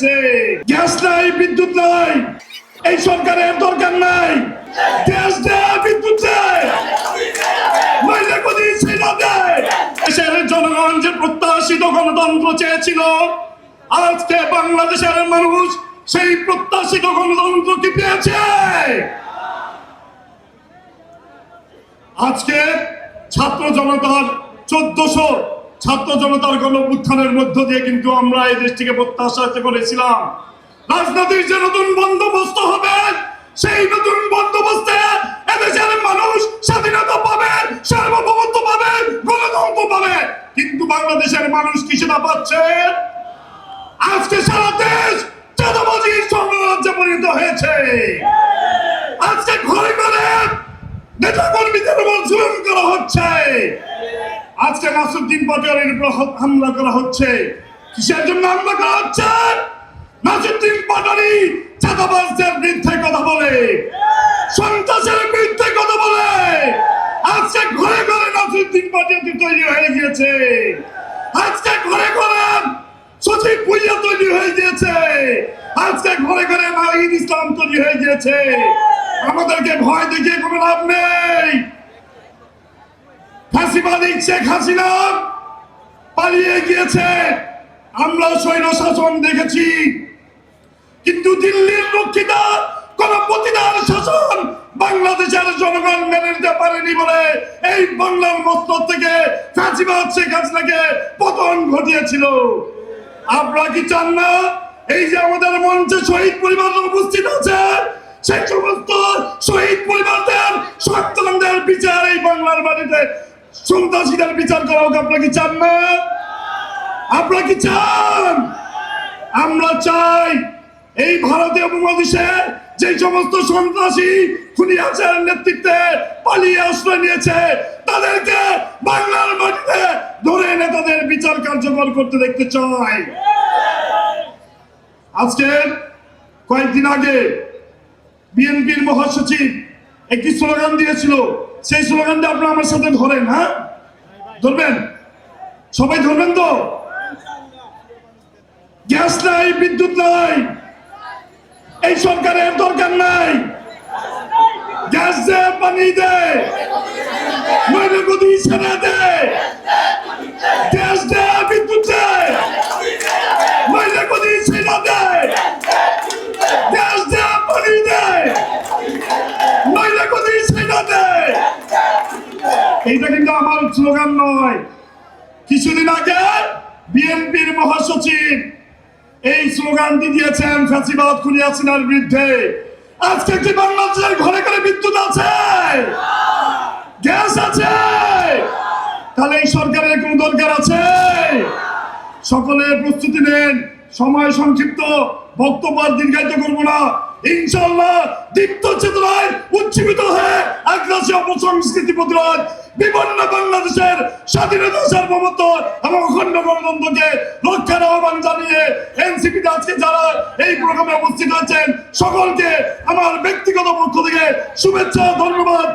গিয়েছে। গ্যাস নাই, বিদ্যুৎ নাই, এই সরকারের দরকার নাই। গ্যাস দেয়, বিদ্যুৎ দেয়, দেশের জনগণ যে প্রত্যাশিত গণতন্ত্র চেয়েছিল, আজকে বাংলাদেশের মানুষ সেই প্রত্যাশিত গণতন্ত্র কি পেয়েছে? আজকে ছাত্র জনতার 1400 ছাত্র জনতার গণ-উত্থানের মধ্য দিয়ে কিন্তু আমরা এই দেশটিকে প্রত্যাশা করেছিলাম রাজনৈতিক যে নতুন বন্দোবস্ত হবে, সেই নতুন বন্দোবস্তে এদেশের মানুষ স্বাধীনতা পাবে, সার্বভৌমত্ব পাবে, গণতন্ত্র পাবে। কিন্তু বাংলাদেশের মানুষ কি সেটা পাচ্ছে? আজকে সারা দেশ চাঁদাবাজির স্বর্ণরাজ্যে পরিণত হয়েছে। আজকে ঘরে ঘরে নেতা কর্মীদের উপর জুলুম করা হচ্ছে। আজকে নাসিরউদ্দিন পাটোয়ারির উপর হামলা করা হচ্ছে। কিসের জন্য হামলা করা হচ্ছে? নাসিরউদ্দিন পাটোয়ারি চাঁদাবাজদের বিরুদ্ধে কথা বলে, সন্ত্রাসের বিরুদ্ধে কথা বলে। আজকে ঘরে ঘরে নাসিরউদ্দিন পাটোয়ারি তৈরি হয়ে গিয়েছে। আজকে ঘরে ঘরে সচিব ভুইয়া তৈরি হয়ে গিয়েছে। আজকে ঘরে ঘরে নাহিদ ইসলাম তৈরি হয়ে গিয়েছে। আমাদেরকে ভয় দেখিয়ে কোনো লাভ নেই। ফাঁসিবাদী শেখ হাসিনা পালিয়ে গিয়েছে, আমরা স্বৈর শাসন দেখেছি, কিন্তু দিল্লির রক্ষিত কোন প্রতিদান শাসন বাংলাদেশের জনগণ মেনে নিতে পারেনি বলে এই বাংলার মস্তক থেকে ফাঁসিবাদ শেখ হাসিনাকে পতন ঘটিয়েছিল। আপনারা কি চান না এই যে আমাদের মঞ্চে শহীদ পরিবার উপস্থিত আছে, সেই সমস্ত শহীদ পরিবারদের সন্তানদের বিচার এই বাংলার মাটিতে, সন্ত্রাসীদের বিচার করা হোক? আপনারা কি চান না? আপনারা কি চান? আমরা চাই এই ভারতীয় উপমহাদেশে যে সমস্ত সন্ত্রাসী খুনি হাসিনার নেতৃত্বে পালিয়ে আশ্রয় নিয়েছে, তাদেরকে বাংলার মাটিতে ধরে এনে তাদের বিচার কার্যকর করতে দেখতে চাই। আজকে কয়েকদিন আগে বিএনপির মহাসচিব একটি স্লোগান দিয়েছিল, সেই স্লোগানটা আপনারা আমার সাথে ধরেন। হ্যাঁ, ধরবেন? সবাই ধরবেন তো? গ্যাস নাই, বিদ্যুৎ নাই, এই সরকারের দরকার নাই। গ্যাস দে, পানি দে, নইলে গদি ছেড়ে দে। গ্যাস দে, বিদ্যুৎ দে, নইলে গদি ছেড়ে দে। গ্যাস দে, পানি দে, নইলে গদি ছেড়ে দে। এইটা কিন্তু আমার স্লোগান নয়। কিছুদিন আগে বিএনপির মহাসচিব এই স্লোগানটি দিয়েছেন ফ্যাসিবাদ খুনি হাসিনার বিরুদ্ধে। আজকে কি বাংলাদেশের ঘরে ঘরে বিদ্যুৎ আছে, গ্যাস আছে? তাহলে এই সরকারের কোন দরকার আছে? সকলে প্রস্তুতি নেন, সময় সংক্ষিপ্ত, বক্তব্য আর দীর্ঘায়িত করবো না। ইনশাআল্লাহ দীপ্ত চেতনায় উজ্জীবিত হয়ে আগ্রাসী অপসংস্কৃতি প্রতিরোধ, বিভিন্ন বাংলাদেশের স্বাধীনতা, সার্বভৌমত্ব এবং অখণ্ড গণতন্ত্রকে রক্ষার আহ্বান জানিয়ে এনসিপিতে আজকে যারা এই প্রোগ্রামে উপস্থিত হয়েছেন সকলকে আমার ব্যক্তিগত পক্ষ থেকে শুভেচ্ছা, ধন্যবাদ।